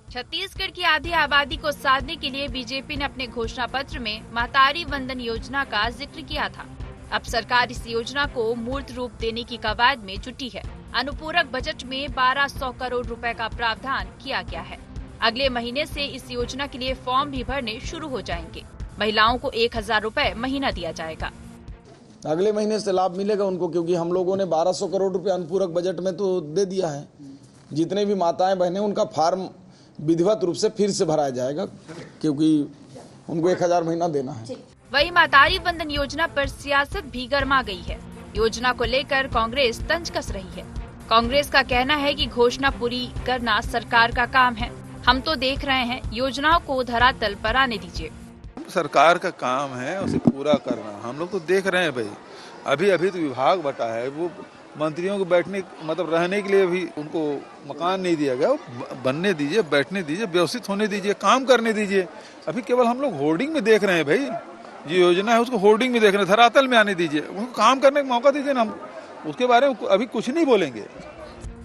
छत्तीसगढ़ की आधी आबादी को साधने के लिए बीजेपी ने अपने घोषणा पत्र में महतारी वंदन योजना का जिक्र किया था। अब सरकार इस योजना को मूर्त रूप देने की कवायद में जुटी है। अनुपूरक बजट में 1200 करोड़ रुपए का प्रावधान किया गया है। अगले महीने से इस योजना के लिए फॉर्म भी भरने शुरू हो जाएंगे। महिलाओं को 1000 रुपए महीना दिया जाएगा। अगले महीने से लाभ मिलेगा उनको, क्योंकि हम लोगों ने 1200 करोड़ रुपए अनुपूरक बजट में तो दे दिया है। जितने भी माताएं बहनें, उनका फार्म विधिवत रूप से फिर से भराया जाएगा, क्योंकि उनको 1000 महीना देना है। वही महतारी वंदन योजना पर सियासत भी गर्मा गई है। योजना को लेकर कांग्रेस तंज कस रही है। कांग्रेस का कहना है कि घोषणा पूरी करना सरकार का काम है। हम तो देख रहे हैं, योजनाओं को धरातल पर आने दीजिए। सरकार का काम है उसे पूरा करना। हम लोग तो देख रहे हैं भाई, अभी अभी तो विभाग बटा है, वो मंत्रियों को बैठने मतलब रहने के लिए भी उनको मकान नहीं दिया गया। बनने दीजिए, बैठने दीजिए, व्यवस्थित होने दीजिए, काम करने दीजिए। अभी केवल हम लोग होर्डिंग में देख रहे हैं भाई, जो योजना है उसको होर्डिंग में देख रहे हैं, धरातल में आने दीजिए, उनको काम करने का मौका दीजिए ना। हम उसके बारे में अभी कुछ नहीं बोलेंगे।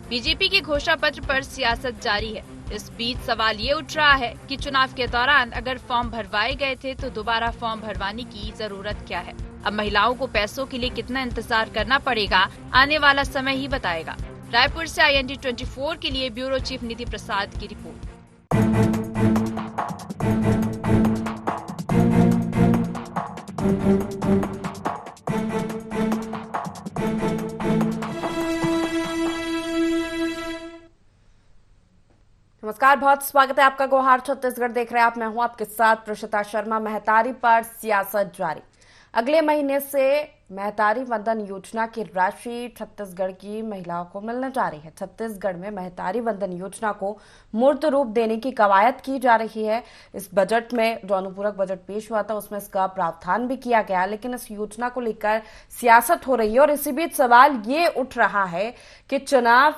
बीजेपी के घोषणा पत्र पर सियासत जारी है। इस बीच सवाल ये उठ रहा है कि चुनाव के दौरान अगर फॉर्म भरवाए गए थे तो दोबारा फॉर्म भरवाने की जरूरत क्या है। अब महिलाओं को पैसों के लिए कितना इंतजार करना पड़ेगा, आने वाला समय ही बताएगा। रायपुर से IND 24 के लिए ब्यूरो चीफ निधि प्रसाद की रिपोर्ट। नमस्कार, बहुत स्वागत है आपका। गोहार छत्तीसगढ़ देख रहे हैं आप। मैं हूं आपके साथ प्रशिता शर्मा। महतारी पर सियासत जारी। अगले महीने से महतारी वंदन योजना की राशि छत्तीसगढ़ की महिलाओं को मिलने जा रही है। छत्तीसगढ़ में महतारी वंदन योजना को मूर्त रूप देने की कवायद की जा रही है। इस बजट में जो अनुपूरक बजट पेश हुआ था उसमें इसका प्रावधान भी किया गया, लेकिन इस योजना को लेकर सियासत हो रही है। और इसी बीच सवाल ये उठ रहा है कि चुनाव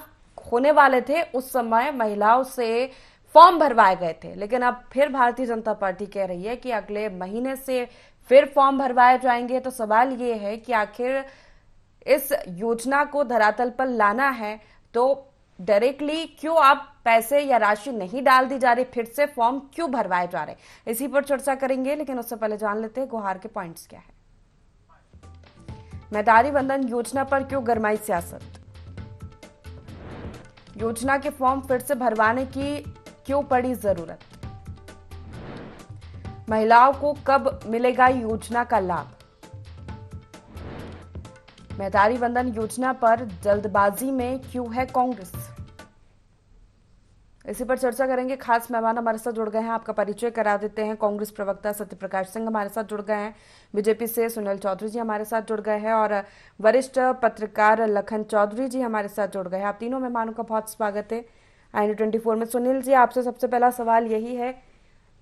होने वाले थे, उस समय महिलाओं से फॉर्म भरवाए गए थे, लेकिन अब फिर भारतीय जनता पार्टी कह रही है कि अगले महीने से फिर फॉर्म भरवाए जाएंगे। तो सवाल ये है कि आखिर इस योजना को धरातल पर लाना है तो डायरेक्टली क्यों आप पैसे या राशि नहीं डाल दी जा रही, फिर से फॉर्म क्यों भरवाए जा रहे, इसी पर चर्चा करेंगे। लेकिन उससे पहले जान लेते हैं गुहार के पॉइंट्स क्या है। महतारी वंदन योजना पर क्यों गरमाई सियासत, योजना के फॉर्म फिर से भरवाने की क्यों पड़ी जरूरत, महिलाओं को कब मिलेगा योजना का लाभ, महतारी वंदन योजना पर जल्दबाजी में क्यों है कांग्रेस, इसी पर चर्चा करेंगे। खास मेहमान हमारे साथ जुड़ गए हैं, आपका परिचय करा देते हैं। कांग्रेस प्रवक्ता सत्यप्रकाश सिंह हमारे साथ जुड़ गए हैं, बीजेपी से सुनील चौधरी जी हमारे साथ जुड़ गए हैं और वरिष्ठ पत्रकार लखन चौधरी जी हमारे साथ जुड़ गए हैं। आप तीनों मेहमानों का बहुत स्वागत है IND 24 में। सुनील जी, आपसे सबसे पहला सवाल यही है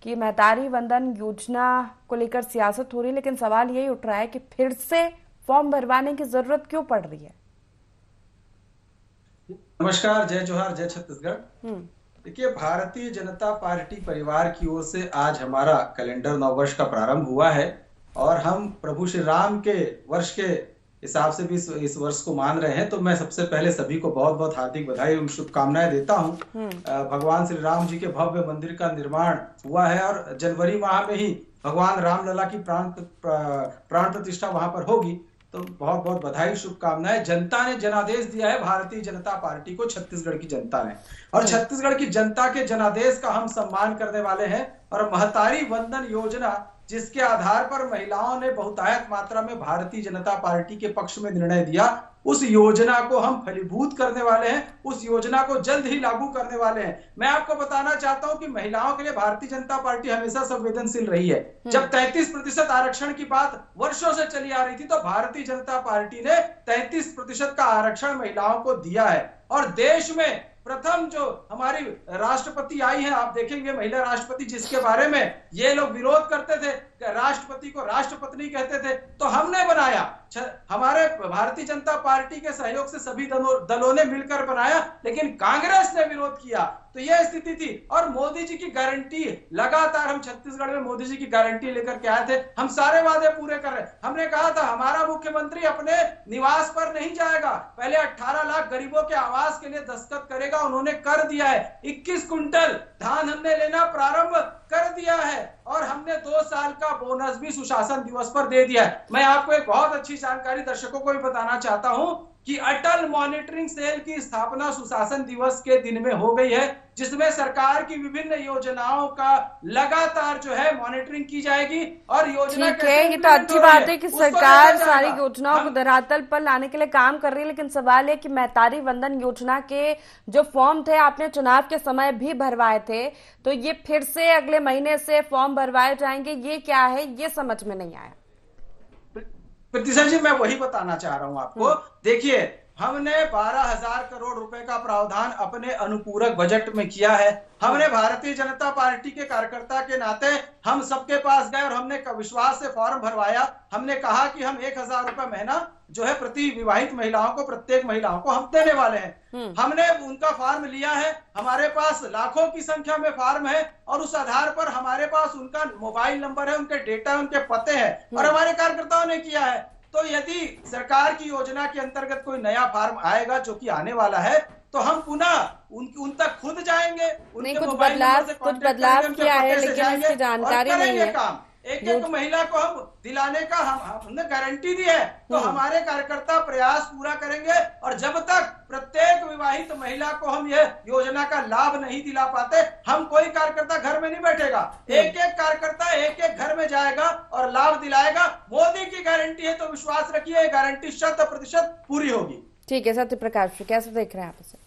कि महतारी वंदन योजना को लेकर सियासत हो रही है, लेकिन सवाल यही उठ रहा है कि फिर से फॉर्म भरवाने की जरूरत क्यों पड़ रही है। नमस्कार, जय जोहार, जय छत्तीसगढ़। देखिए, भारतीय जनता पार्टी परिवार की ओर से आज हमारा कैलेंडर नववर्ष का प्रारंभ हुआ है और हम प्रभु श्री राम के वर्ष के हिसाब से भी इस वर्ष को मान रहे हैं। तो मैं सबसे पहले सभी को बहुत बहुत हार्दिक बधाई और शुभकामनाएं देता हूं। भगवान श्री राम जी के भव्य मंदिर का निर्माण हुआ है और जनवरी माह में ही भगवान रामलला की प्राण प्रतिष्ठा वहां पर होगी। तो बहुत बहुत बधाई, शुभकामनाएं। जनता ने जनादेश दिया है भारतीय जनता पार्टी को, छत्तीसगढ़ की जनता ने, और छत्तीसगढ़ की जनता के जनादेश का हम सम्मान करने वाले हैं। और महतारी वंदन योजना, जिसके आधार पर महिलाओं ने बहुतायत मात्रा में भारतीय जनता पार्टी के पक्ष में निर्णय दिया, उस योजना को हम फलीभूत करने वाले हैं, उस योजना को जल्द ही लागू करने वाले हैं। मैं आपको बताना चाहता हूं कि महिलाओं के लिए भारतीय जनता पार्टी हमेशा संवेदनशील रही है। जब 33% आरक्षण की बात वर्षों से चली आ रही थी, तो भारतीय जनता पार्टी ने 33% का आरक्षण महिलाओं को दिया है। और देश में प्रथम जो हमारी राष्ट्रपति आई है, आप देखेंगे महिला राष्ट्रपति, जिसके बारे में ये लोग विरोध करते थे, राष्ट्रपति को राष्ट्रपत्नी कहते थे, तो हमने बनाया हमारे भारतीय जनता पार्टी के सहयोग से सभी दलों ने मिलकर बनाया, लेकिन कांग्रेस ने विरोध किया। तो यह स्थिति थी। और मोदी जी की गारंटी लगातार, हम छत्तीसगढ़ में मोदी जी की गारंटी लेकर के आए थे, हम सारे वादे पूरे कर रहे। हमने कहा था हमारा मुख्यमंत्री अपने निवास पर नहीं जाएगा, पहले 18 लाख गरीबों के आवास के लिए दस्तखत करेगा, उन्होंने कर दिया है। 21 कुंटल धान हमने लेना प्रारंभ कर दिया है और हमने 2 साल का बोनस भी सुशासन दिवस पर दे दिया है। मैं आपको एक बहुत अच्छी जानकारी दर्शकों को भी बताना चाहता हूं कि अटल मॉनिटरिंग सेल की स्थापना सुशासन दिवस के दिन में हो गई है, जिसमें सरकार की विभिन्न योजनाओं का लगातार जो है मॉनिटरिंग की जाएगी और योजना ठीक है। ये तो अच्छी बात है कि सरकार सारी योजनाओं को धरातल पर लाने के लिए काम कर रही है, लेकिन सवाल है कि महतारी वंदन योजना के जो फॉर्म थे आपने चुनाव के समय भी भरवाए थे, तो ये फिर से अगले महीने से फॉर्म भरवाए जाएंगे, ये क्या है, ये समझ में नहीं आया। प्रीतिशा जी, मैं वही बताना चाह रहा हूं आपको। देखिए, हमने 12,000 करोड़ रुपए का प्रावधान अपने अनुपूरक बजट में किया है। हमने भारतीय जनता पार्टी के कार्यकर्ता के नाते हम सबके पास गए और हमने विश्वास से फॉर्म भरवाया। हमने कहा कि हम 1,000 रुपए महीना जो है प्रति विवाहित महिलाओं को, प्रत्येक महिलाओं को हम देने वाले हैं। हमने उनका फॉर्म लिया है, हमारे पास लाखों की संख्या में फॉर्म है और उस आधार पर हमारे पास उनका मोबाइल नंबर है, उनके डेटा, उनके पते हैं और हमारे कार्यकर्ताओं ने किया है। तो यदि सरकार की योजना के अंतर्गत कोई नया फॉर्म आएगा, जो कि आने वाला है, तो हम पुनः उन तक खुद जाएंगे, नहीं, कुछ बदलाव किया है, लेकिन इसकी जानकारी नहीं है। काम एक महिला को हम दिलाने का हमने गारंटी दी है, तो हमारे कार्यकर्ता प्रयास पूरा करेंगे और जब तक प्रत्येक विवाहित महिला को हम ये योजना का लाभ नहीं दिला पाते, हम कोई कार्यकर्ता घर में नहीं बैठेगा। एक एक कार्यकर्ता एक एक घर में जाएगा और लाभ दिलाएगा। मोदी की गारंटी है, तो विश्वास रखिए, गारंटी 100% पूरी होगी। ठीक है सत्य प्रकाश जी, कैसे देख रहे हैं आप इसे?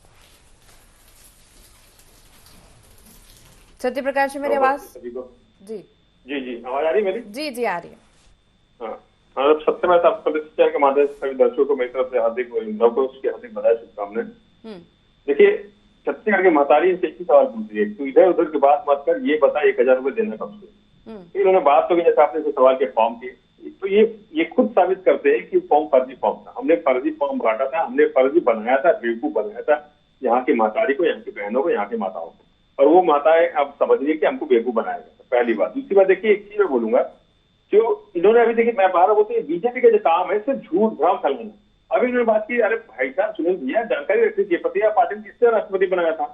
सत्य प्रकाश जी, मेरी आवाज? जी जी जी, आवाज आ रही है मेरी? जी जी आ रही है। हाँ, सबसे पहले आप चैनल के माध्यम से सभी दर्शकों को मेरी तरफ से हार्दिक बधाई, शुभकामनाएं। देखिए, छत्तीसगढ़ के महतारी से एक ही सवाल पूछ रही है, तू इधर उधर की बात मत कर, ये बता 1,000 रुपए देना कब से? इन्होंने बात तो की, जैसे आपने सवाल के फॉर्म की, तो ये खुद साबित करते हैं कि फॉर्म फर्जी फॉर्म था। हमने फर्जी फॉर्म बांटा था, हमने फर्जी बनाया था, बेवकूफ बनाया था यहाँ की महतारी को, यहाँ की बहनों को, यहाँ की माताओं को, और वो माताएं अब समझ रही है कि हमको बेवकूफ बनाया गया। पहली बात। दूसरी बात, देखिए, एक चीज मैं बोलूंगा, जो इन्होंने अभी, देखिए, मैं बार बोलते हैं बीजेपी का जो काम है सिर्फ झूठ भ्रम फैलाना। अभी इन्होंने बात की, अरे भाई साहब सुनील भैया, जानकारी रखनी चाहिए, प्रतिभा पाटिल किससे राष्ट्रपति बनाया था?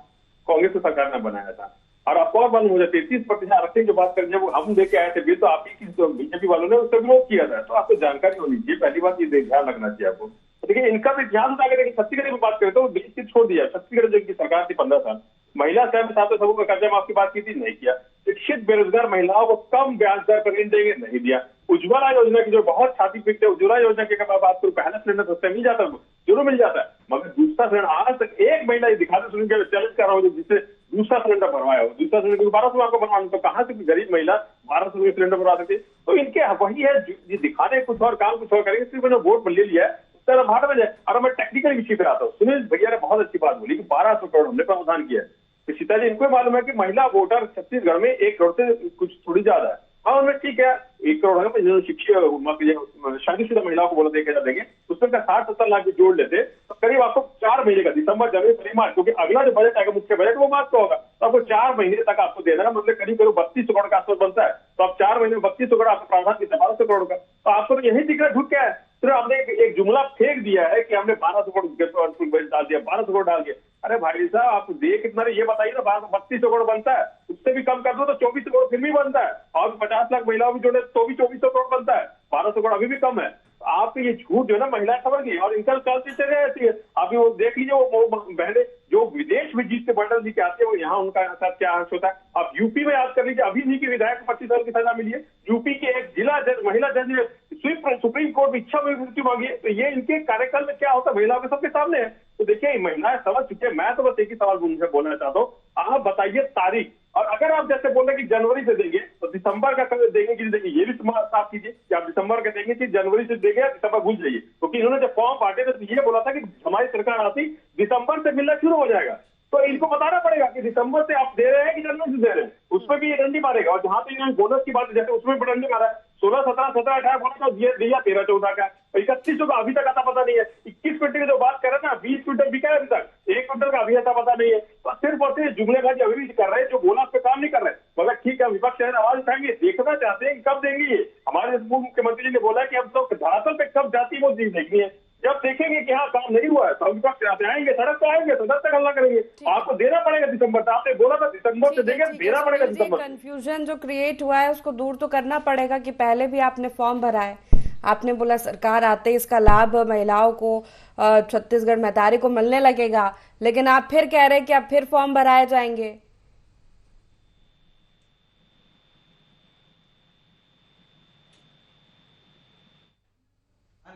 कांग्रेस की सरकार ने बनाया था। और आपको और मालूम हो जाए 33% आरक्षण की बात करें, जब हम लेके आए थे बिल, तो आपकी बीजेपी वालों ने उसका विरोध किया था। तो आपको जानकारी होनी चाहिए, पहली बात ये ध्यान रखना चाहिए आपको। देखिए, इनका भी ध्यान होता है। छत्तीसगढ़ की बात करें तो देश की छोड़ दिया, छत्तीसगढ़ जो की सरकार थी 15 साल, महिला स्वयं सहायता समूह का कर्जा माफ की बात की थी, नहीं किया। शिक्षित बेरोजगार महिलाओं को कम ब्याज दर पर ऋण देंगे, नहीं दिया। उज्ज्वला योजना की जो बहुत छाती पीटते, उज्ज्वला योजना की अगर बात करूं, पहला सिलेंडर सस्ता मिल जाता है, जरूर मिल जाता है, मगर दूसरा सिलेंडर आज तक एक महिला ये दिखाते सुन के चैलेंज कर रहा हूँ जिससे दूसरा सिलेंडर भरवाया हो। दूसरा सिलेंडर 1200 आपको बनवाना, तो कहाँ से गरीब महिला 1200 में सिलेंडर बनवा सकती? तो इनके वही है, ये दिखाने कुछ और, काम कुछ और करेंगे। सिर्फ मैंने वोट ले लिया है, भाड़ में जाए। और मैं टेक्निकल विषय पे आता हूँ। सुनील भैया ने बहुत अच्छी बात बोली कि 1200 करोड़ हमने प्रावधान किया है। सीता जी, इनको मालूम है कि महिला वोटर छत्तीसगढ़ में 1 करोड़ से कुछ थोड़ी ज्यादा है। हाँ, उनमें ठीक है 1 करोड़ है, शिक्षित शादीशुदा महिलाओं को बोला 1,000 देंगे, उसमें 60-70 लाख भी जोड़ लेते तो करीब आपको 4 महीने का, दिसंबर, जनवरी, फरवरी, मार्च, क्योंकि अगला जो बजट आएगा मुख्य बजट वो मार्च का होगा, तो आपको 4 महीने तक आपको देना है। मतलब करीब 3200 करोड़ का आसपास बनता है। तो आप 4 महीने में 3200 करोड़ आपको प्रावधान किया 1200 करोड़ का। तो आपको तो यही दिख रहा है झूठ क्या है। सिर्फ हमने एक जुमला फेंक दिया है कि हमने 1200 करोड़ डाल दिया, 1200 करोड़ डाल दिया। अरे भाई साहब, आप दे कितना ये बताइए ना। 3200 करोड़ बनता है, उससे भी कम कर दो तो 2400 करोड़ फिर भी बनता है, और 50 लाख महिलाओं भी जोड़े तो भी 2400 करोड़ बनता है। 1200 करोड़ अभी भी कम है। आप ये झूठ जो है ना, महिलाएं समझ गई, और इनका कल्चर ऐसी है। अभी वो देख लीजिए, वो बहने जो विदेश में जीत के बंडल जी के आते हैं, वो यहाँ उनका साथ क्या हाथ होता है। आप यूपी में याद कर लीजिए, अभी जी की विधायक को 25 साल की सजा मिली है। यूपी के एक जिला जज, महिला जज ने सुप्रीम कोर्ट में इच्छा मृत्यु मांगी है। तो ये इनके कार्यकाल में क्या होता है, महिलाओं के सबके सामने है। तो देखिए, महिलाएं समझ चुकी है। मैं तो बस एक ही सवाल उनसे बोलना चाहता हूँ, आप बताइए तारीख। और अगर आप जैसे बोल रहे कि जनवरी से देंगे, तो दिसंबर का देंगे कि देंगे, ये भी साफ कीजिए कि आप दिसंबर का देंगे कि जनवरी से देंगे, दिसंबर भूल जाइए। क्योंकि इन्होंने जब फॉर्म बांटे थे तो ये बोला था कि हमारी सरकार आती दिसंबर से मिलना शुरू हो जाएगा। तो इनको बताना पड़ेगा कि दिसंबर से आप दे रहे हैं कि जनवरी से दे रहे हैं, उसमें भी ये डंडी मारेगा। और जहां पे इन्होंने बोनस की बात, जैसे उसमें भी डंडी मारा है, 16, 17, 18 बोला था, दिया 13, 14 का। 3100 का अभी तक आता पता नहीं है। 21 क्विंटल की जो बात कर रहे हैं ना, 20 क्विंटल बिका है अभी तक, 1 क्विंटल का अभी आता पता नहीं है। तो सिर्फ और सिर्फ जुमलेबाजी अभी भी कर रहे हैं, जो बोला उस पर काम नहीं कर रहे। मगर ठीक है, विपक्ष है, आवाज उठाएंगे, देखना चाहते हैं कि कब देंगे ये। हमारे पूर्व मुख्यमंत्री जी ने बोला कि अब तो धरातल पे कब जाती है वो चीज देखनी है। जब देखेंगे कि हाँ काम नहीं हुआ है तो विपक्ष आएंगे, सड़क पे आएंगे, सड़क तक हल्ला करेंगे। आपको देना पड़ेगा दिसंबर से, आपने बोला था दिसंबर से देंगे, देना पड़ेगा दिसंबर। कंफ्यूजन जो क्रिएट हुआ है उसको दूर तो करना पड़ेगा कि पहले भी आपने फॉर्म भरा है, आपने बोला सरकार आते इसका लाभ महिलाओं को छत्तीसगढ़ महतारी को मिलने लगेगा, लेकिन आप फिर कह रहे हैं कि अब फिर फॉर्म भराए जाएंगे।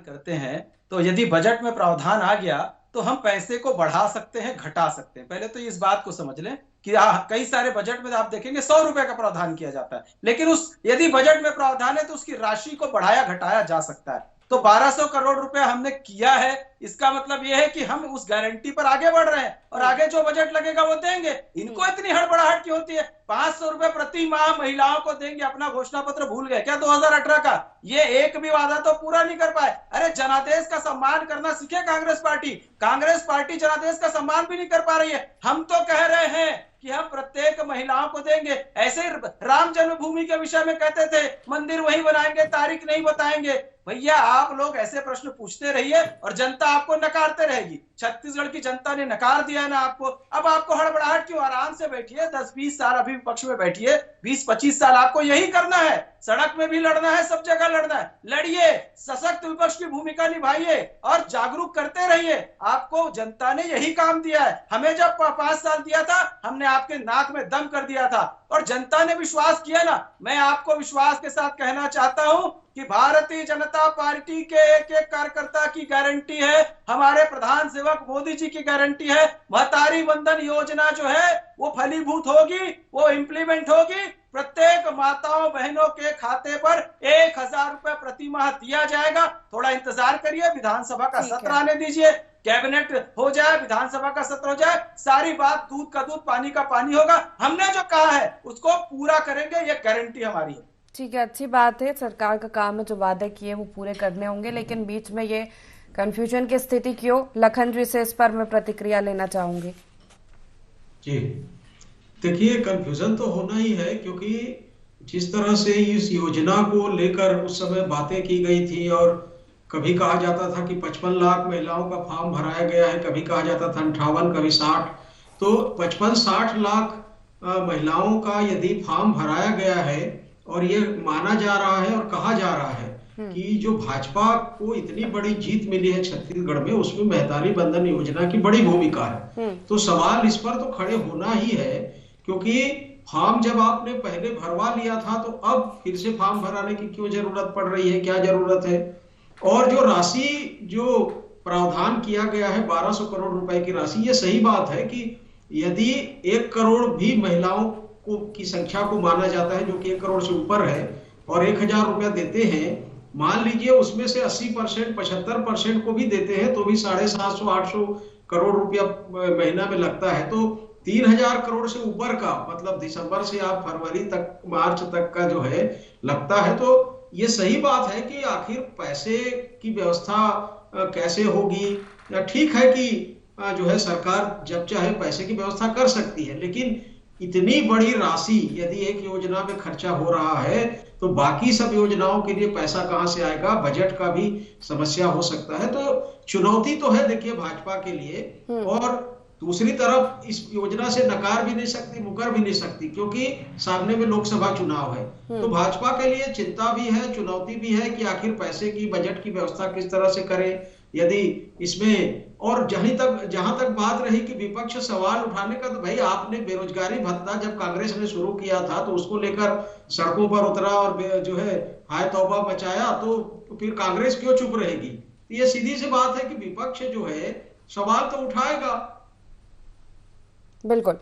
करते हैं तो यदि बजट में प्रावधान आ गया तो हम पैसे को बढ़ा सकते हैं, घटा सकते हैं। पहले तो इस बात को समझ लें कि कई सारे बजट में आप देखेंगे 100 रुपए का प्रावधान किया जाता है, लेकिन यदि बजट में प्रावधान है तो उसकी राशि को बढ़ाया घटाया जा सकता है। तो 1200 करोड़ रुपया हमने किया है, इसका मतलब यह है कि हम उस गारंटी पर आगे बढ़ रहे हैं और आगे जो बजट लगेगा वो देंगे। इनको इतनी हड़बड़ाहट क्यों होती है? 500 रुपए प्रति माह महिलाओं को देंगे, अपना घोषणा पत्र भूल गए क्या 2018 का? ये एक भी वादा तो पूरा नहीं कर पाए। अरे जनादेश का सम्मान करना सीखे कांग्रेस पार्टी जनादेश का सम्मान भी नहीं कर पा रही है। हम तो कह रहे हैं कि हम प्रत्येक महिलाओं को देंगे। ऐसे राम जन्मभूमि के विषय में कहते थे मंदिर वही बनाएंगे, तारीख नहीं बताएंगे। भैया आप लोग ऐसे प्रश्न पूछते रहिए और जनता आपको नकारते रहेगी। छत्तीसगढ़ की जनता ने नकार दिया ना आपको, अब आपको हड़बड़ाहट क्यों? आराम से बैठिए, 10-20 साल अभी विपक्ष में बैठिए, 20-25 साल आपको यही करना है। सड़क में भी लड़ना है, सब जगह लड़ना है, लड़िए, सशक्त विपक्ष की भूमिका निभाइए और जागरूक करते रहिए। आपको जनता ने यही काम दिया है। हमें जब 5 साल दिया था हमने आपके नाक में दम कर दिया था और जनता ने विश्वास किया ना। मैं आपको विश्वास के साथ कहना चाहता हूं कि भारतीय जनता पार्टी के एक एक कार्यकर्ता की गारंटी है, हमारे प्रधान सेवक मोदी जी की गारंटी है, महतारी वंदन योजना जो है वो फलीभूत होगी, वो इंप्लीमेंट होगी। प्रत्येक माताओं बहनों के खाते पर 1000 रुपए प्रति माह दिया जाएगा। थोड़ा इंतजार करिए, विधानसभा का सत्र आने दीजिए, कैबिनेट हो जाए, विधानसभा का सत्र हो जाए, सारी बात दूध का दूध पानी का पानी होगा। हमने जो कहा है उसको पूरा करेंगे, ये गारंटी हमारी है। ठीक है, अच्छी बात है, सरकार का काम है, जो वादे किए वो पूरे करने होंगे, लेकिन बीच में ये कंफ्यूजन की स्थिति क्यों? लखन जी से इस पर मैं प्रतिक्रिया लेना चाहूंगी। जी देखिए, कंफ्यूजन तो होना ही है, क्योंकि जिस तरह से इस योजना को लेकर उस समय बातें की गई थी और कभी कहा जाता था कि 55 लाख महिलाओं का फॉर्म भराया गया है, कभी कहा जाता था 58, कभी 60, तो 55-60 लाख महिलाओं का यदि फॉर्म भराया गया है और ये माना जा रहा है और कहा जा रहा है कि जो भाजपा को इतनी बड़ी जीत मिली है छत्तीसगढ़ में, उसमें महतारी बंधन योजना की बड़ी भूमिका है। तो सवाल इस पर तो खड़े होना ही है, क्योंकि फॉर्म जब आपने पहले भरवा लिया था तो अब फिर से फॉर्म भराने की क्यों जरूरत पड़ रही है, क्या जरूरत है? और जो राशि जो प्रावधान किया गया है 1200 करोड़ रुपए की राशि, ये सही बात है कि यदि 1 करोड़ भी महिलाओं की संख्या को माना जाता है जो कि 1 करोड़ से ऊपर है और 1000 रुपया देते हैं, मान लीजिए उसमें से 80%, 75% को भी देते हैं तो भी 750-800 करोड़ रुपया महीना में लगता है। तो 3000 करोड़ से ऊपर का, मतलब दिसंबर से आप फरवरी तक, मार्च तक का जो है लगता है। तो ये सही बात है कि आखिर पैसे की व्यवस्था कैसे होगी। या ठीक है कि जो है सरकार जब चाहे पैसे की व्यवस्था कर सकती है, लेकिन इतनी बड़ी राशि यदि एक योजना में खर्चा हो रहा है तो बाकी सब योजनाओं के लिए पैसा कहां से आएगा? बजट का भी समस्या हो सकता है। तो चुनौती तो है देखिए भाजपा के लिए, और दूसरी तरफ इस योजना से नकार भी नहीं सकती, मुकर भी नहीं सकती, क्योंकि सामने में लोकसभा चुनाव है। तो भाजपा के लिए चिंता भी है, चुनौती भी है कि आखिर पैसे की, बजट की व्यवस्था किस तरह से करें यदि इसमें। और जहां तक बात रही कि विपक्ष सवाल उठाने का, तो भाई आपने बेरोजगारी भत्ता जब कांग्रेस ने शुरू किया था तो उसको लेकर सड़कों पर उतरा और जो है हाय तौबा मचाया, तो फिर कांग्रेस क्यों चुप रहेगी? तो ये सीधी सी बात है कि विपक्ष जो है सवाल तो उठाएगा। बिल्कुल,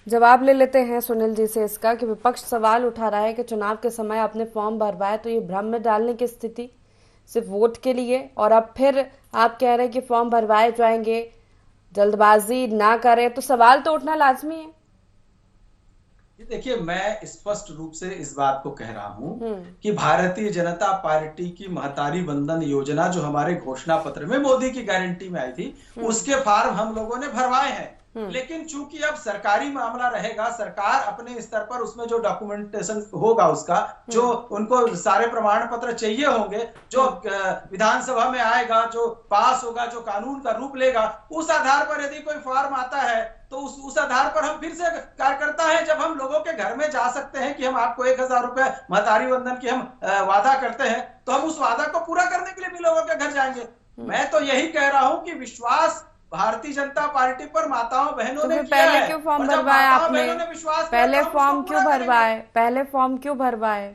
जवाब ले लेते हैं सुनील जी से इसका कि विपक्ष सवाल उठा रहा है कि चुनाव के समय आपने फॉर्म भरवाया तो ये भ्रम में डालने की स्थिति सिर्फ वोट के लिए, और अब फिर आप कह रहे हैं कि फॉर्म भरवाए जाएंगे, जल्दबाजी ना करें, तो सवाल तो उठना लाजमी है। देखिए, मैं स्पष्ट रूप से इस बात को कह रहा हूं कि भारतीय जनता पार्टी की महतारी वंदन योजना जो हमारे घोषणा पत्र में मोदी की गारंटी में आई थी, उसके फॉर्म हम लोगों ने भरवाए हैं। लेकिन चूंकि अब सरकारी मामला रहेगा, सरकार अपने स्तर पर उसमें जो डॉक्यूमेंटेशन होगा, उसका जो उनको सारे प्रमाण पत्र चाहिए होंगे, जो विधानसभा में आएगा, जो पास होगा, जो कानून का रूप लेगा, उस आधार पर यदि कोई फॉर्म आता है तो उस आधार पर हम फिर से कार्यकर्ता हैं। जब हम लोगों के घर में जा सकते हैं कि हम आपको 1000 रुपए महतारी वंदन की हम वादा करते हैं, तो हम उस वादा को पूरा करने के लिए भी लोगों के घर जाएंगे। मैं तो यही कह रहा हूं कि विश्वास भारतीय जनता पार्टी पर माताओं बहनों ने किया है। पहले क्यों फॉर्म भरवाए आपने? पहले फॉर्म क्यों भरवाए? पहले फॉर्म क्यों भरवाए?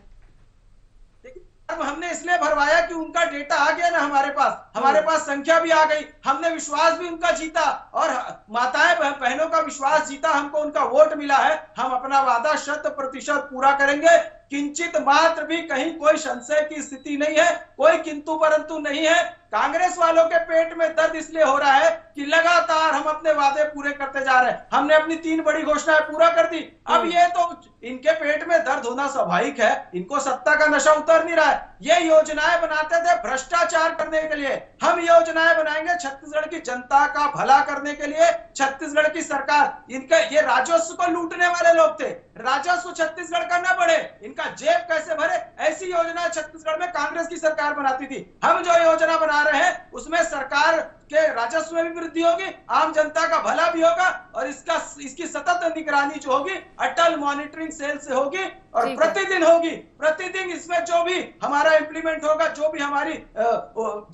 अब हमने इसलिए भरवाया कि उनका डेटा आ गया ना हमारे पास संख्या भी आ गई, हमने विश्वास भी उनका जीता और माताएं बहनों का विश्वास जीता, हमको उनका वोट मिला है। हम अपना वादा 100% पूरा करेंगे। किंचित मात्र भी कहीं कोई संशय की स्थिति नहीं है, कोई किंतु परंतु नहीं है। कांग्रेस वालों के पेट में दर्द इसलिए हो रहा है कि लगातार हम अपने वादे पूरे करते जा रहे हैं। हमने अपनी 3 बड़ी घोषणाएं पूरा कर दी। अब ये तो इनके पेट में दर्द होना स्वाभाविक है, इनको सत्ता का नशा उतर नहीं रहा है। ये योजनाएं बनाते थे भ्रष्टाचार करने के लिए, हम योजनाएं बनाएंगे छत्तीसगढ़ की जनता का भला करने के लिए। छत्तीसगढ़ की सरकार, इनके ये राजस्व को लूटने वाले लोग थे, राजस्व छत्तीसगढ़ का न बढ़े, इनका जेब कैसे भरे, ऐसी योजना छत्तीसगढ़ में कांग्रेस की सरकार बनाती थी। हम जो योजना बना रहे हैं उसमें सरकार के राजस्व में भी वृद्धि होगी, आम जनता का भला भी होगा और इसकी सतत निगरानी जो होगी अटल मॉनिटरिंग सेल से होगी और प्रतिदिन होगी। प्रतिदिन इसमें जो भी हमारा इंप्लीमेंट होगा, जो भी हमारी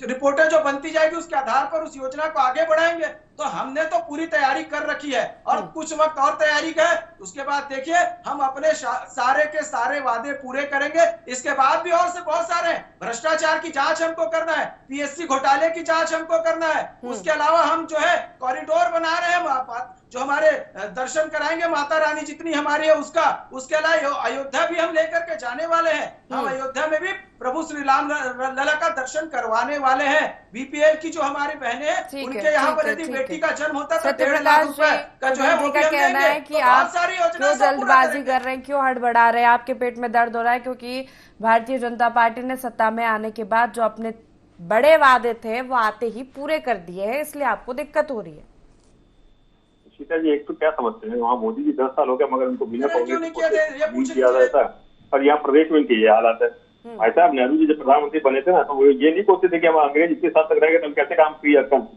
रिपोर्टें जो बनती जाएगी, उसके आधार पर उस योजना को आगे बढ़ाएंगे। तो हमने तो पूरी तैयारी कर रखी है और कुछ वक्त और तैयारी का है। उसके बाद देखिए हम अपने सारे के सारे वादे पूरे करेंगे। इसके बाद भी और से बहुत सारे भ्रष्टाचार की जांच हमको करना है, पीएससी घोटाले की जांच हमको करना है। उसके अलावा हम जो है कॉरिडोर बना रहे हैं, जो हमारे दर्शन कराएंगे माता रानी जितनी हमारी है उसका। उसके अलावा अयोध्या भी हम लेकर के जाने वाले हैं। हम अयोध्या में भी प्रभु श्री राम लला का दर्शन करवाने वाले हैं। बीपीएल की जो हमारी बहनें हैं उनके यहाँ पर यदि बेटी का जन्म होता तो 1.5 लाख रुपए का जो है वो भी हम कहना है कि आप क्यों जल्दबाजी कर रहे हैं, क्यों हड़बड़ा रहे हैं? आपके पेट में दर्द हो रहा है क्योंकि भारतीय जनता पार्टी ने सत्ता में आने के बाद जो अपने बड़े वादे थे वो आते ही पूरे कर दिए हैं, इसलिए आपको दिक्कत हो रही है। सीता जी, एक तो क्या समझते हैं, वहाँ मोदी जी 10 साल हो गया मगर उनको बिना कांग्रेस किया जाता है और यहाँ प्रदेश में इनके ये हालात है। भाई साहब, नेहरू जी जब प्रधानमंत्री बने थे ना तो वो ये नहीं सोचते थे कि हम अंग्रेज इसके साथ तक रहेंगे तो हम कैसे काम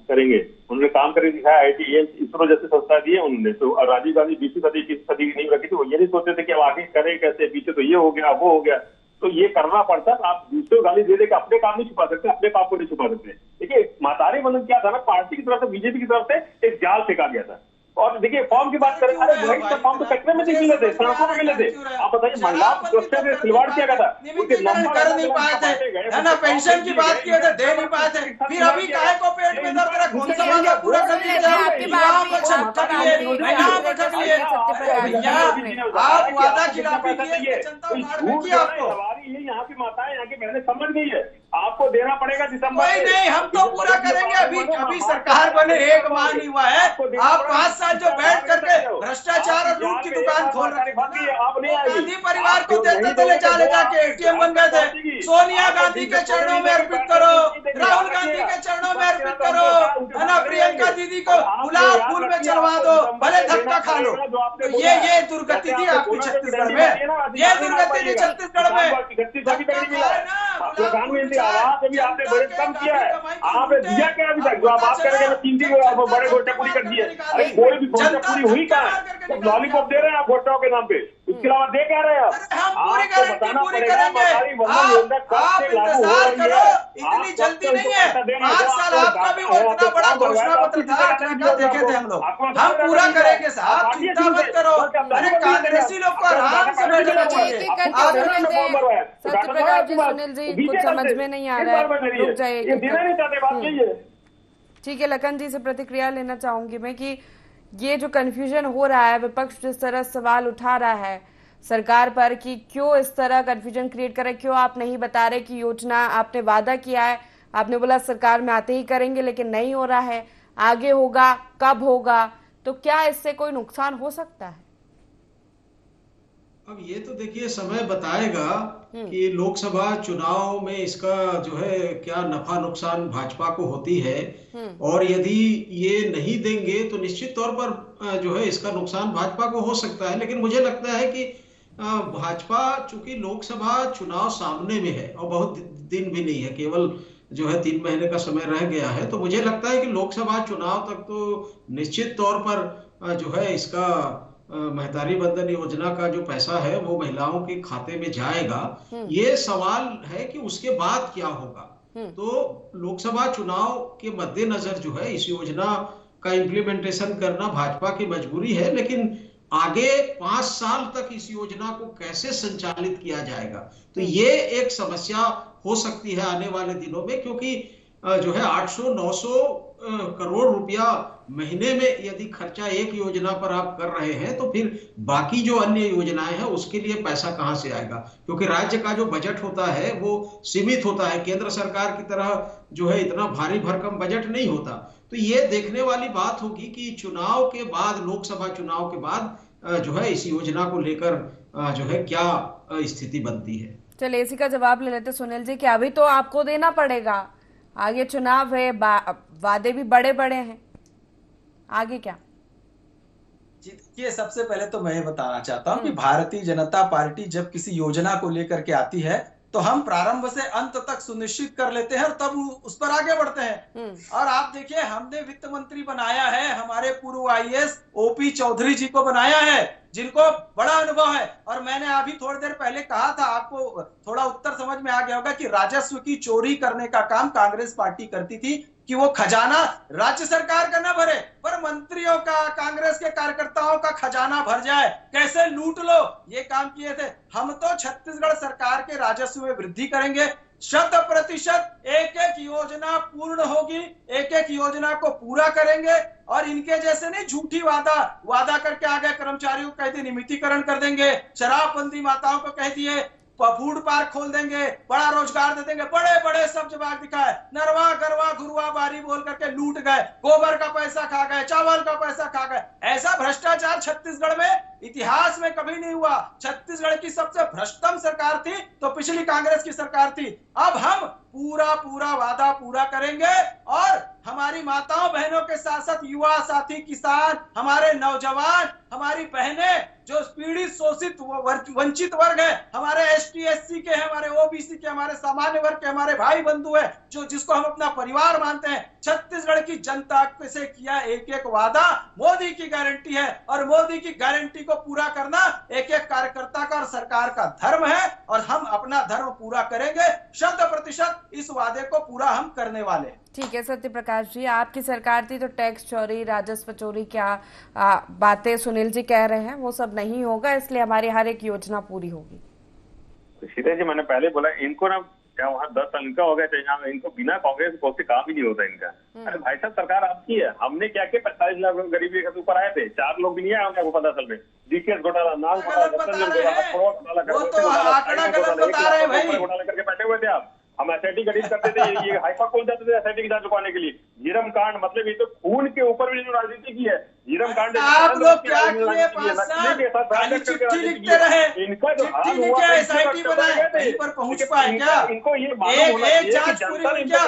करेंगे। उन्होंने काम करके दिखाया, IIT एम्स इसरो जैसे संस्था दी है उन्होंने। तो राजीव गांधी 20वीं सदी की सदी नहीं रखी थी, वो ये नहीं सोचते थे कि हम आगे करें कैसे, पीछे तो ये हो गया वो हो गया। तो ये करना पड़ता है। आप दूसरे गाली दे के अपने काम नहीं छुपा सकते, अपने काम को नहीं छुपा सकते। देखिए महतारी वंदन क्या था ना, पार्टी की तरफ से, बीजेपी की तरफ से एक जाल फेंका गया था। और देखिए फॉर्म की बात करें, अरे वही तो फॉर्म तो कचरे में नहीं मिले थे, सड़कों में मिले थे। आप बताइए, महिला सुरक्षा से खिलवाड़ किया गया था, कर नहीं पाए थे, है ना? पेंशन की बात किए थे, दे नहीं पाए थे। फिर अभी काहे को पेट में दर्द रहा, कौन सा वादा पूरा कर दिया? आप वादा खिलाफी किए, जनता मार की आपको। ये यहाँ की माताएं, यहाँ की बहनें समझ गई है, आपको देना पड़ेगा दिसंबर। नहीं, हम तो पूरा करेंगे। अभी सरकार बने 1 माह नहीं हुआ है, आप 5 साल जो बैठ करके भ्रष्टाचार और लूट की दुकान खोल रखे। गांधी परिवार को देते ले जाके ATM बन गए थे। सोनिया गांधी के चरणों में अर्पित करो, राहुल गांधी के चरणों में अर्पित करो, है ना? प्रियंका दीदी को गुलाब फूल में चढ़वा दो, भले धक्का खा लो। तो ये दुर्गति थी आपकी छत्तीसगढ़ में, ये दुर्गति थी छत्तीसगढ़ में। प्रधानमंत्री आवास अभी आपने बड़े कम किया है, आपने दिया क्या अभी तक? जो आप बात करेंगे 3 बड़े घोषणा पूरी कर दिए। अरे कोई भी घोषणा पूरी हुई कहाँ है? लॉलीपॉप दे रहे हैं आप घोषणाओं के नाम पे, उसके अलावा दे क्या रहे हैं आप? आपको बताना पड़ेगा महतारी वंदन योजना कब से लागू हो रही है। इतनी जल्दी नहीं है, 5 साल आपका भी इतना बड़ा घोषणा पत्र था, क्या देखे थे हम लोग। हम पूरा करेंगे साहब, चिंता मत करो। अरे कांग्रेसी लोग को आराम से बैठना चाहिए। सत्यप्रकाश जी, सुनील जी, कुछ समझ में नहीं आ रहा है, रुक जाइए। ठीक है, लखन जी से प्रतिक्रिया लेना चाहूंगी मैं कि ये जो कंफ्यूजन हो रहा है, विपक्ष जिस तरह सवाल उठा रहा है सरकार पर कि क्यों इस तरह कंफ्यूजन क्रिएट कर रहे, क्यों आप नहीं बता रहे कि योजना आपने वादा किया है, आपने बोला सरकार में आते ही करेंगे लेकिन नहीं हो रहा है, आगे होगा, कब होगा, तो क्या इससे कोई नुकसान हो सकता है? अब ये तो देखिए समय बताएगा कि लोकसभा चुनाव में इसका जो है क्या नफा नुकसान भाजपा को होती है, और यदि ये नहीं देंगे तो निश्चित तौर पर जो है इसका नुकसान भाजपा को हो सकता है। लेकिन मुझे लगता है कि भाजपा चूंकि लोकसभा चुनाव सामने में है और बहुत दिन भी नहीं है, केवल जो है 3 महीने का समय रह गया है, तो मुझे लगता है कि लोकसभा चुनाव तक तो निश्चित तौर पर जो है इसका महतारी बंधन योजना का जो पैसा है वो महिलाओं के खाते में जाएगा। ये सवाल है कि उसके बाद क्या होगा। तो लोकसभा चुनाव के मद्देनजर जो है इस योजना का इम्प्लीमेंटेशन करना भाजपा की मजबूरी है, लेकिन आगे 5 साल तक इस योजना को कैसे संचालित किया जाएगा, तो ये एक समस्या हो सकती है आने वाले दिनों में, क्योंकि जो है 800-900 करोड़ रुपया महीने में यदि खर्चा एक योजना पर आप कर रहे हैं, तो फिर बाकी जो अन्य योजनाएं हैं उसके लिए पैसा कहां से आएगा, क्योंकि राज्य का जो बजट होता है वो सीमित होता है, केंद्र सरकार की तरह जो है इतना भारी भरकम बजट नहीं होता। तो ये देखने वाली बात होगी कि चुनाव के बाद, लोकसभा चुनाव के बाद जो है इस योजना को लेकर जो है क्या स्थिति बनती है। चलिए इसी का जवाब ले लेते सुनील जी कि अभी तो आपको देना पड़ेगा, आगे चुनाव है, वादे भी बड़े बड़े हैं, आगे क्या? देखिए, सबसे पहले तो मैं ये बताना चाहता हूं कि भारतीय जनता पार्टी जब किसी योजना को लेकर के आती है तो हम प्रारंभ से अंत तक सुनिश्चित कर लेते हैं और तब उस पर आगे बढ़ते हैं। और आप देखिए, हमने वित्त मंत्री बनाया है, हमारे पूर्व IAS OP चौधरी जी को बनाया है, जिनको बड़ा अनुभव है। और मैंने अभी थोड़ी देर पहले कहा था, आपको थोड़ा उत्तर समझ में आ गया होगा, कि राजस्व की चोरी करने का काम कांग्रेस पार्टी करती थी, कि वो खजाना राज्य सरकार का ना भरे पर मंत्रियों का, कांग्रेस के कार्यकर्ताओं का खजाना भर जाए, कैसे लूट लो, ये काम किए थे। हम तो छत्तीसगढ़ सरकार के राजस्व में वृद्धि करेंगे, 100% एक योजना पूर्ण होगी, एक योजना को पूरा करेंगे। और इनके जैसे नहीं झूठी वादा करके आ गए, कर्मचारियों को कह दिए नियमितीकरण कर देंगे, शराबबंदी माताओं को कह दिए, फूड पार्क खोल देंगे, बड़ा रोजगार दे देंगे, बड़े बड़े सब जवाब दिखाए, नरवा गरवा घुरवा बारी बोल करके लूट गए, गोबर का पैसा खा गए, चावल का पैसा खा गए। ऐसा भ्रष्टाचार छत्तीसगढ़ में इतिहास में कभी नहीं हुआ। छत्तीसगढ़ की सबसे भ्रष्टतम सरकार थी तो पिछली कांग्रेस की सरकार थी। अब हम पूरा वादा पूरा करेंगे और हमारी माताओं बहनों के साथ साथ युवा साथी, किसान, हमारे नौजवान, हमारी बहनें जो पीड़ित, शोषित, वंचित वर्ग है, हमारे ST SC के, हमारे OBC के, हमारे सामान्य वर्ग के, हमारे भाई बंधु है, जो जिसको हम अपना परिवार मानते हैं, छत्तीसगढ़ की जनता से किया एक वादा मोदी की गारंटी है। और मोदी की गारंटी को पूरा करना एक कार्यकर्ता का और सरकार का धर्म है, और हम अपना धर्म पूरा करेंगे। 100% इस वादे को पूरा हम करने वाले। ठीक है सत्य प्रकाश जी, आपकी सरकार थी तो टैक्स चोरी, राजस्व चोरी, क्या बातें सुनील जी कह रहे हैं वो सब नहीं होगा, इसलिए हमारी हर एक योजना पूरी होगी। सीधे जी, मैंने पहले बोला, इनको ना क्या वहाँ 10 साल इनका हो गया, तो इनको बिना कांग्रेस को काम ही नहीं होता इनका। अरे भाई साहब, सरकार आपकी है, हमने क्या किया, 45 लाख लोग गरीबी के ऊपर आए थे, 4 लोग भी नहीं आए होंगे 15 साल में। DKS घोटाला, नाम घोटाला, घोटाला करके बैठे हुए थे आप। हम SIT गठित करते थे, ये हाईकोर्ट पहुंच जाते थे SIT की जांच रुकवाने के लिए। झीरम कांड, मतलब ये तो खून के ऊपर भी जो राजनीति की है, झीरम कांड आप लोग क्या किए 5 साल, खाली चिट्ठी लिखते रहे, चिट्ठी लिखे SIT बनाए, कहीं पर पहुंच पाए क्या? इनको ये एक जांच पूरी हुई क्या?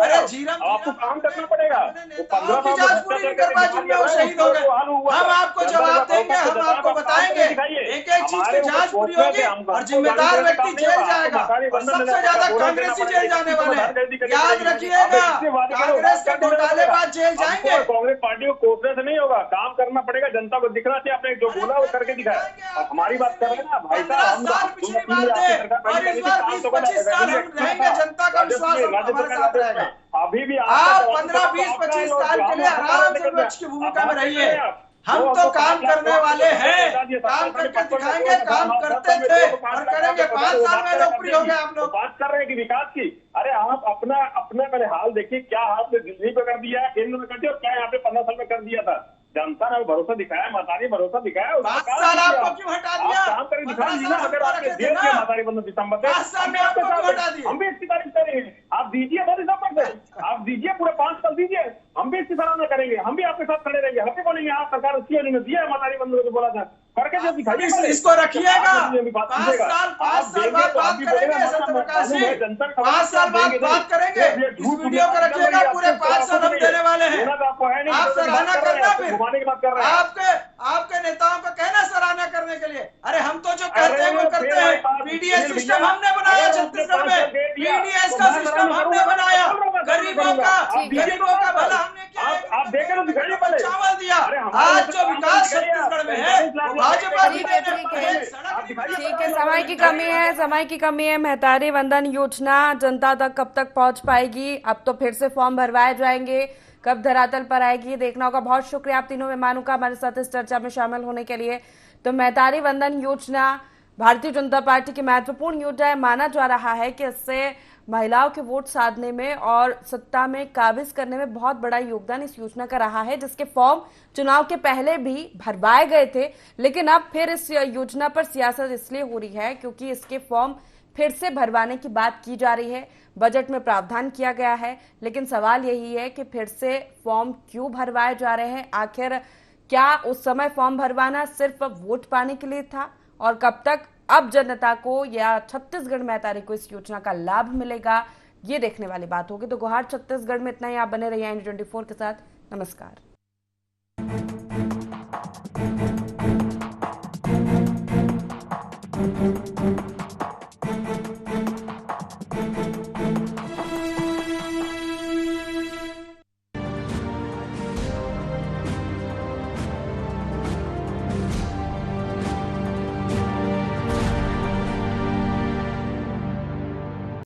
अरे झीरम, आपको काम करना पड़ेगा। नेताओं की जांच पूरी नहीं कर पाए, जिनमें वो शहीद हो गए। हम आपको जवाब देंगे, हम आपको बताएंगे, एक चीज की जांच पूरी होगी और जिम्मेदार व्यक्ति जेल जाएगा, और सबसे ज्यादा कांग्रेसी जेल जाने वाले हैं। याद रखिएगा, कांग्रेस के घोटालेबाज जेल जाएंगे। कांग्रेस पार्टी को कोसने से नहीं होगा, काम करना पड़ेगा, जनता को दिखना चाहिए, आपने जो बोला वो करके दिखाया। अब हमारी बात कर रहे हैं ना भाई साहब, हम पिछली बार थे और इस बार 20-25 साल हम रहेंगे, जनता का विश्वास हमारे साथ रहेगा। अभी भी आप 15-20-25 साल के लिए आराम से विपक्ष की भूमिका में रहिए। हम तो काम करने वाले हैं, काम करके दिखाएंगे, काम करते थे और करेंगे। 5 साल में नौकरी हो गया। आप लोग बात कर रहे हैं कि विकास की, अरे आप अपना पहले हाल देखिए, क्या हाल में दिल्ली पे कर दिया है, केंद्र में कर दिया, और क्या यहाँ पे 15 साल में कर दिया था। जनता ने भरोसा दिखाया, मातारी भरोसा दिखाया। 5 साल आपको क्यों हटा दिया? काम करके दिखा दीजिए ना, अगर आपने दे दिया मातारी बंधु दिसंबर से, 5 साल में आपको क्यों हटा दिया? हम भी इसकी तारीफ करेंगे, आप दीजिए 2 दिसंबर से, आप दीजिए पूरे 5 साल दीजिए, हम भी इसकी सराहना करेंगे, हम भी आपके साथ खड़े रहेंगे, हम भी बोलेंगे आप सरकार अच्छी है, उन्होंने दिया मातारी बंधु को बोला था, करके जो इसको रखिएगा। 5 साल बाद बात करेंगे सत्यप्रकाश जी, 5 साल बाद बात करेंगे। इस वीडियो को रखिएगा, पूरे 5 साल हम देने वाले हैं। आप सराहना करना, फिर आपके नेताओं को कहना सराहना करने के लिए। अरे हम तो जो कहते हैं वो करते हैं। पीडीएस सिस्टम हमने बनाया छत्तीसगढ़ में, पीडीएस का सिस्टम हमने बनाया। गरीबों का भला हमने किया। आप देखें तो दिखाइए पहले। चावल दिया। आज जो विकास छत्तीसगढ़ में है वो भाजपा की ठीक है, समय की कमी है। महतारी वंदन योजना जनता तक कब तक पहुंच पाएगी? अब तो फिर से फॉर्म भरवाए जाएंगे, कब धरातल पर आएगी देखना होगा। बहुत शुक्रिया आप तीनों मेहमानों का हमारे साथ इस चर्चा में शामिल होने के लिए। तो महतारी वंदन योजना भारतीय जनता पार्टी की महत्वपूर्ण योजना है। माना जा रहा है कि इससे महिलाओं के वोट साधने में और सत्ता में काबिज करने में बहुत बड़ा योगदान इस योजना का रहा है, जिसके फॉर्म चुनाव के पहले भी भरवाए गए थे। लेकिन अब फिर इस योजना पर सियासत इसलिए हो रही है क्योंकि इसके फॉर्म फिर से भरवाने की बात की जा रही है। बजट में प्रावधान किया गया है, लेकिन सवाल यही है कि फिर से फॉर्म क्यों भरवाए जा रहे हैं? आखिर क्या उस समय फॉर्म भरवाना सिर्फ वोट पाने के लिए था, और कब तक अब जनता को या छत्तीसगढ़ महतारी को इस योजना का लाभ मिलेगा, ये देखने वाली बात होगी। तो गुहार छत्तीसगढ़ में इतना ही। आप बने रहिए N24 के साथ। नमस्कार।